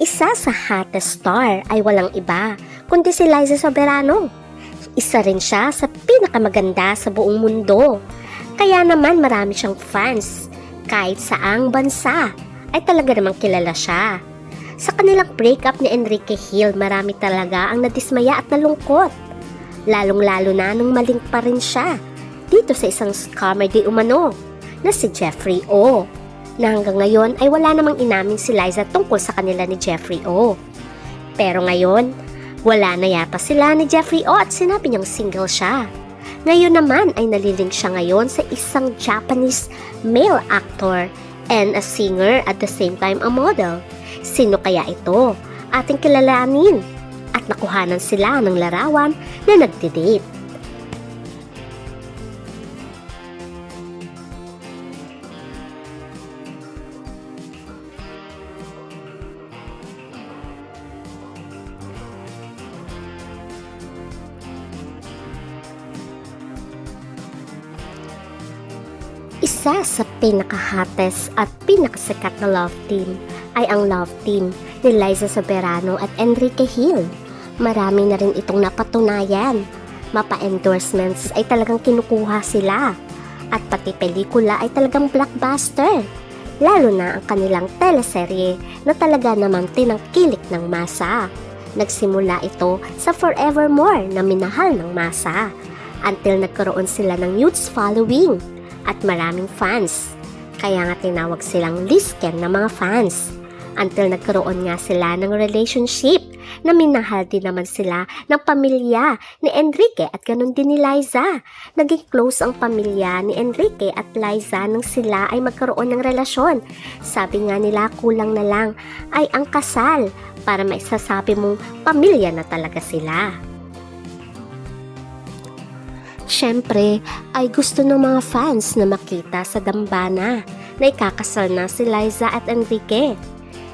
Isa sa hottest star ay walang iba kundi si Liza Soberano. Isa rin siya sa pinakamaganda sa buong mundo. Kaya naman marami siyang fans. Kahit saang bansa ay talaga namang kilala siya. Sa kanilang breakup ni Enrique Hill, marami talaga ang nadismaya at nalungkot. Lalong-lalo na nung maling pa rin siya dito sa isang scammer di umano na si Jeffrey O. Na hanggang ngayon ay wala namang inamin si Liza tungkol sa kanila ni Jeffrey O. Pero ngayon, wala na yata sila ni Jeffrey O at sinabi niyang single siya. Ngayon naman ay nalilink siya ngayon sa isang Japanese male actor and a singer at the same time a model. Sino kaya ito? Ating kilalanin. At nakuhanan sila ng larawan na nagdi-date. Isa sa pinaka-hottest at pinakasikat na love team ay ang love team ni Liza Soberano at Enrique Hill. Marami na rin itong napatunayan. Mapa-endorsements ay talagang kinukuha sila. At pati pelikula ay talagang blockbuster. Lalo na ang kanilang teleserye na talaga naman tinangkilik ng masa. Nagsimula ito sa Forevermore na minahal ng masa. Until nagkaroon sila ng huge following at maraming fans. Kaya nga tinawag silang Lisken na mga fans. Until nagkaroon nga sila ng relationship na minahal din naman sila ng pamilya ni Enrique at ganun din ni Liza. Naging close ang pamilya ni Enrique at Liza nang sila ay magkaroon ng relasyon. Sabi nga nila kulang na lang ay ang kasal para maisasabi mong pamilya na talaga sila. Siyempre ay gusto ng mga fans na makita sa dambana na ikakasal na si Liza at Enrique.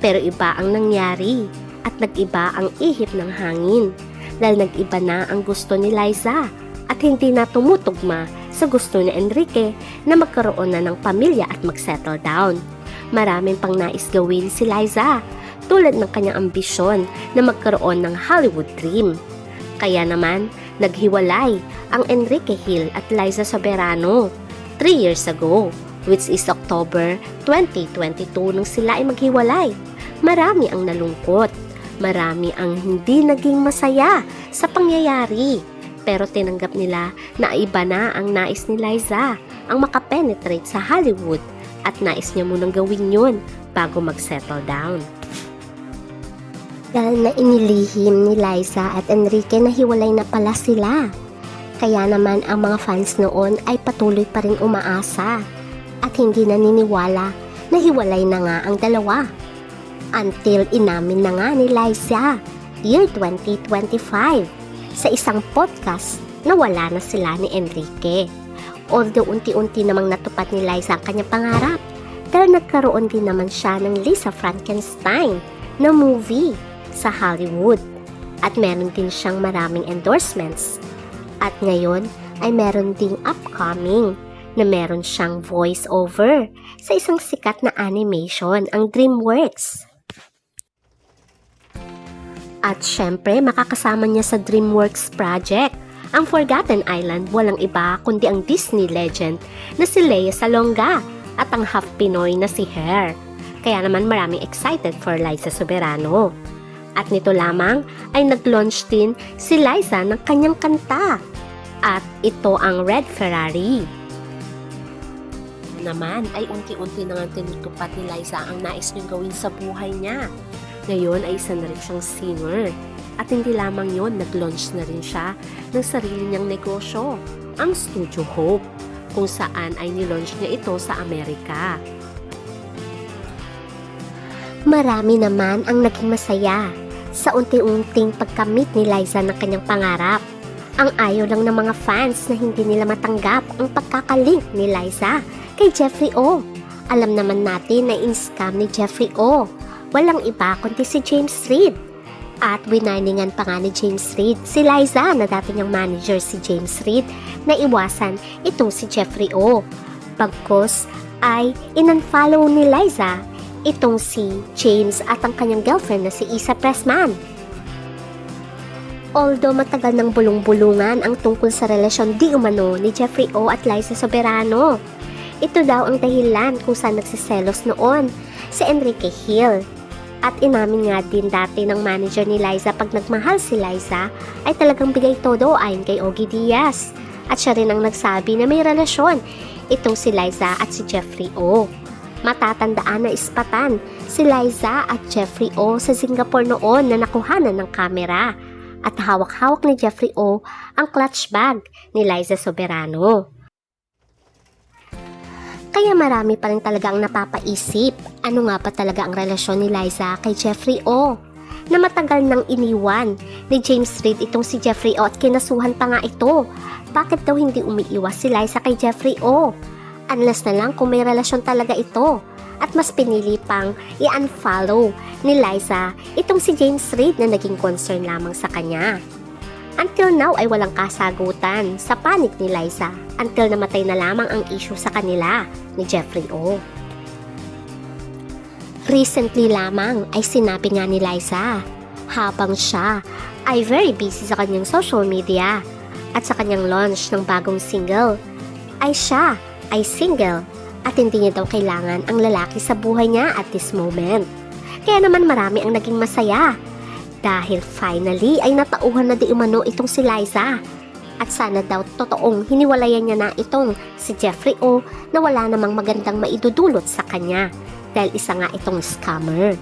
Pero iba ang nangyari at nag-iba ang ihip ng hangin dahil nag-iba na ang gusto ni Liza at hindi na tumutugma sa gusto ni Enrique na magkaroon na ng pamilya at mag-settle down. Maraming pang nais gawin si Liza tulad ng kanyang ambisyon na magkaroon ng Hollywood dream. Kaya naman naghiwalay ang Enrique Hill at Liza Soberano 3 years ago, which is October 2022 nung sila ay maghiwalay. Marami ang nalungkot, marami ang hindi naging masaya sa pangyayari. Pero tinanggap nila na iba na ang nais ni Liza, ang makapenetrate sa Hollywood at nais niya munang gawin yun bago mag-settle down. Dahil na inilihim ni Liza at Enrique na hiwalay na pala sila. Kaya naman ang mga fans noon ay patuloy pa rin umaasa at hindi naniniwala na hiwalay na nga ang dalawa. Until inamin na nga ni Liza, year 2025, sa isang podcast na wala na sila ni Enrique. Although unti-unti namang natupad ni Liza ang kanyang pangarap, dahil nagkaroon din naman siya ng Lisa Frankenstein na movie sa Hollywood at meron din siyang maraming endorsements. At ngayon ay meron ding upcoming na meron siyang voice over sa isang sikat na animation, ang DreamWorks. At syempre makakasama niya sa DreamWorks project ang Forgotten Island, walang iba kundi ang Disney legend na si Lea Salonga at ang half Pinoy na si Her. Kaya naman maraming excited for Liza Soberano. At nito lamang ay nag-launch din si Liza ng kanyang kanta. At ito ang Red Ferrari. Naman ay unti-unti na nga tinutupad ni Liza ang nais niyang gawin sa buhay niya. Ngayon ay isa na rin siyang singer. At hindi lamang yon, nag-launch na rin siya ng sarili niyang negosyo, ang Studio Hope, kung saan ay nilaunch niya ito sa Amerika. Marami naman ang naging masaya sa unti-unting pagkamit ni Liza ng kanyang pangarap. Ang ayaw lang ng mga fans na hindi nila matanggap ang pagkakalink ni Liza kay Jeffrey O. Alam naman natin na in-scam ni Jeffrey O. Walang iba kundi si James Reid. At wininingan pa nga ni James Reid si Liza na dati niyang manager si James Reid na iwasan itong si Jeffrey O. Pagkos ay in-unfollow ni Liza Itong si James at ang kanyang girlfriend na si Isa Pressman. Although matagal ng bulong-bulungan ang tungkol sa relasyon di umano ni Jeffrey O at Liza Soberano. Ito daw ang dahilan kung saan nagsiselos noon si Enrique Hill. At inamin nga din dati ng manager ni Liza pag nagmahal si Liza ay talagang bigay todo ayon kay Ogie Diaz. At siya rin ang nagsabi na may relasyon itong si Liza at si Jeffrey O. Matatandaan na ispatan si Liza at Jeffrey O sa Singapore noon na nakuhanan ng kamera. At hawak-hawak ni Jeffrey O ang clutch bag ni Liza Soberano. Kaya marami pa rin talaga ang napapaisip ano nga ba talaga ang relasyon ni Liza kay Jeffrey O na matagal nang iniwan ni James Reid itong si Jeffrey O at kinasuhan pa nga ito. Bakit daw hindi umiiwas si Liza kay Jeffrey O? Unless na lang kung may relasyon talaga ito. At mas pinili pang i-unfollow ni Liza itong si James Reid na naging concern lamang sa kanya. Until now ay walang kasagutan sa panig ni Liza until namatay na lamang ang issue sa kanila ni Jeffrey O. Recently lamang ay sinabi nga ni Liza habang siya ay very busy sa kanyang social media at sa kanyang launch ng bagong single ay siya ay single at hindi niya daw kailangan ang lalaki sa buhay niya at this moment. Kaya naman marami ang naging masaya dahil finally ay natauhan na di umano itong si Liza. At sana daw totoong hiniwalayan niya na itong si Jeffrey O na wala namang magandang maidudulot sa kanya dahil isa nga itong scammer.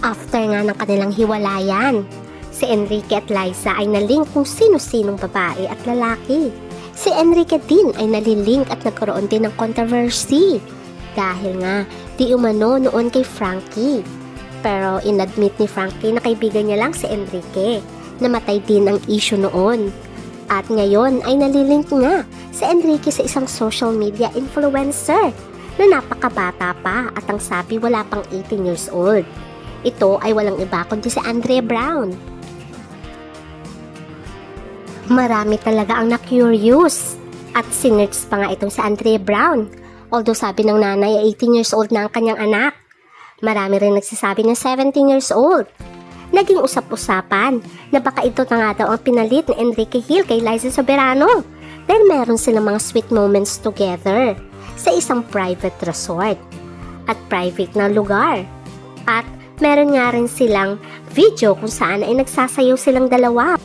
After nga ng kanilang hiwalayan, si Enrique at Liza ay nalink kung sino-sinong babae at lalaki. Si Enrique din ay nalilink at nagkaroon din ng controversy dahil nga di umano noon kay Frankie. Pero inadmit ni Frankie na kaibigan niya lang si Enrique. Namatay din ang issue noon. At ngayon ay nalilink nga si Enrique sa isang social media influencer na napakabata pa at ang sabi wala pang 18 years old. Ito ay walang iba kundi si Andrea Brown. Marami talaga ang na-curious at sinerch pa nga itong si Andrea Brown. Although sabi ng nanay ay 18 years old na ang kanyang anak. Marami rin nagsasabi ng 17 years old. Naging usap-usapan na baka ito na nga daw ang pinalit ni Enrique Hill kay Liza Soberano dahil meron silang mga sweet moments together sa isang private resort at private na lugar. At meron nga rin silang video kung saan ay nagsasayaw silang dalawa.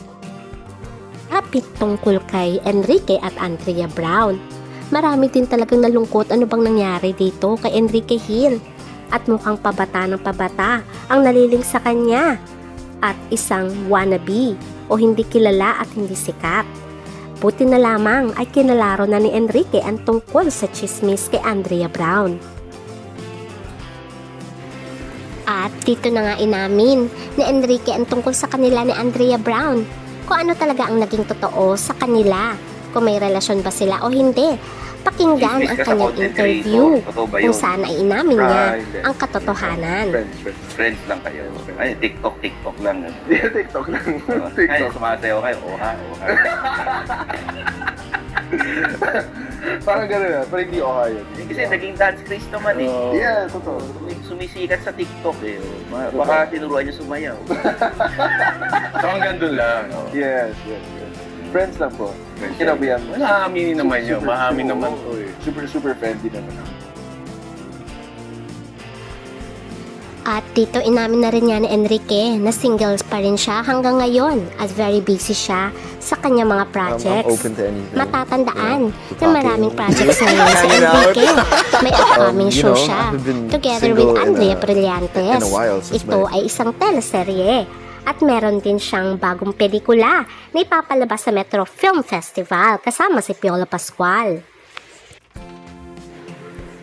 Kapit tungkol kay Enrique at Andrea Brown. Marami din talagang nalungkot ano bang nangyari dito kay Enrique Hill. At mukhang pabata ng pabata ang naliling sa kanya. At isang wannabe o hindi kilala at hindi sikat. Buti na lamang ay kinalaro na ni Enrique ang tungkol sa chismis kay Andrea Brown. At dito na nga inamin ni Enrique ang tungkol sa kanila ni Andrea Brown. Kung ano talaga ang naging totoo sa kanila, kung may relasyon ba sila o hindi. Pakinggan ang kanyang interview kung saan ay inamin niya ang katotohanan. Friends lang kayo. Ay, TikTok lang. TikTok lang. Ay, sumasayaw kayo. Oha. Parang gano'n na, pero hindi oha yun. Kasi naging dance craze naman eh. Yeah, totoo. Sumisikat sa TikTok eh. Baka tinuruan niyo sumayaw. So hanggang doon lang. Yes. Friends lang po. Kinabihan mo. Maaminin naman yun. Maamin naman to eh. Super friendly naman ako. At dito inamin na rin niya ni Enrique na singles pa rin siya hanggang ngayon at very busy siya sa kanyang mga projects. I'm open to anything. Matatandaan to na maraming talking. projects ngayon si Hanging out. Enrique. May upcoming You show know, siya I've been together single with Andrea in a Brillantes. while since Ito my- ay isang teleserye at meron din siyang bagong pelikula na ipapalabas sa Metro Film Festival kasama si Piolo Pascual.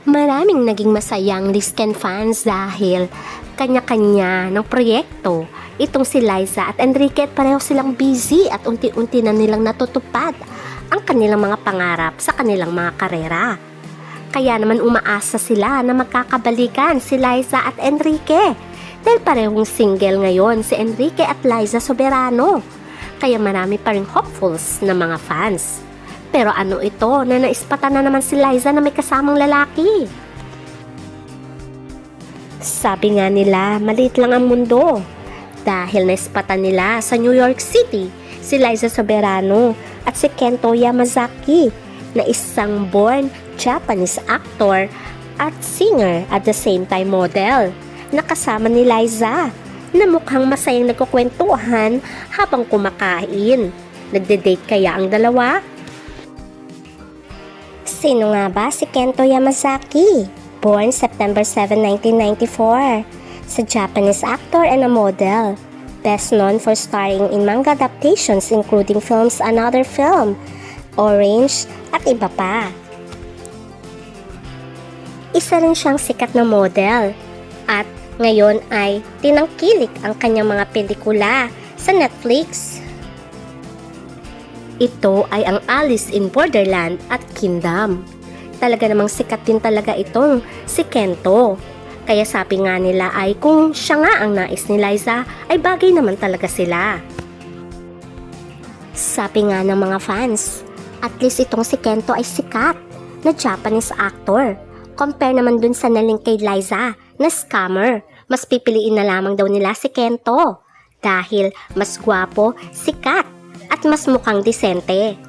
Maraming naging masayang Lisken fans dahil kanya-kanya ng proyekto. Itong si Liza at Enrique at pareho silang busy at unti-unti na nilang natutupad ang kanilang mga pangarap sa kanilang mga karera. Kaya naman umaasa sila na magkakabalikan si Liza at Enrique dahil parehong single ngayon si Enrique at Liza Soberano. Kaya marami pa ring hopefuls na mga fans. Pero ano ito na naispatan na naman si Liza na may kasamang lalaki? Sabi nga nila, maliit lang ang mundo. Dahil naispatan nila sa New York City si Liza Soberano at si Kento Yamazaki na isang born Japanese actor at singer at the same time model na kasama ni Liza na mukhang masayang nagkukwentuhan habang kumakain. Nagde-date kaya ang dalawa? Sino nga ba si Kento Yamazaki? Born September 7, 1994. Sa Japanese actor and a model. Best known for starring in manga adaptations including films Another Film, Orange at iba pa. Isa rin siyang sikat na model at ngayon ay tinangkilik ang kanyang mga pelikula sa Netflix. Ito ay ang Alice in Borderland at Kingdom. Talaga namang sikat din talaga itong si Kento. Kaya sabi nga nila ay kung siya nga ang nais ni Liza ay bagay naman talaga sila. Sabi nga ng mga fans, at least itong si Kento ay sikat na Japanese actor. Compare naman dun sa naling kay Liza na scammer. Mas pipiliin na lamang daw nila si Kento dahil mas gwapo, sikat at mas mukhang disente.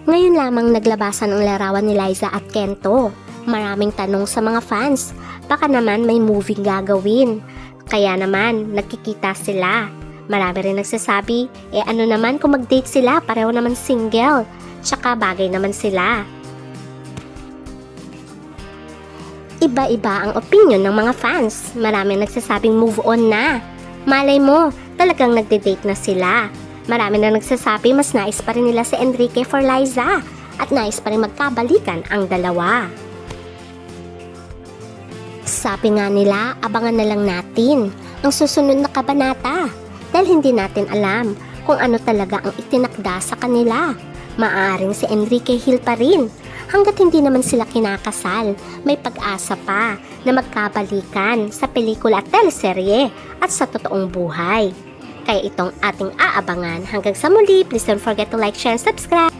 Ngayon lamang naglabasan ang larawan ni Liza at Kento. Maraming tanong sa mga fans, baka naman may movie gagawin. Kaya naman, nagkikita sila. Marami rin nagsasabi, ano naman kung mag-date sila, pareho naman single. Tsaka bagay naman sila. Iba-iba ang opinion ng mga fans. Maraming nagsasabing move on na. Malay mo, talagang nagde-date na sila. Marami na nagsasabi mas nais pa rin nila si Enrique for Liza at nais pa rin magkabalikan ang dalawa. Sabi nga nila, abangan na lang natin ang susunod na kabanata dahil hindi natin alam kung ano talaga ang itinakda sa kanila. Maaaring si Enrique Hill pa rin. Hanggat hindi naman sila kinakasal, may pag-asa pa na magkabalikan sa pelikula at teleserye at sa totoong buhay. Kaya itong ating aabangan. Hanggang sa muli, please don't forget to like, share, and subscribe.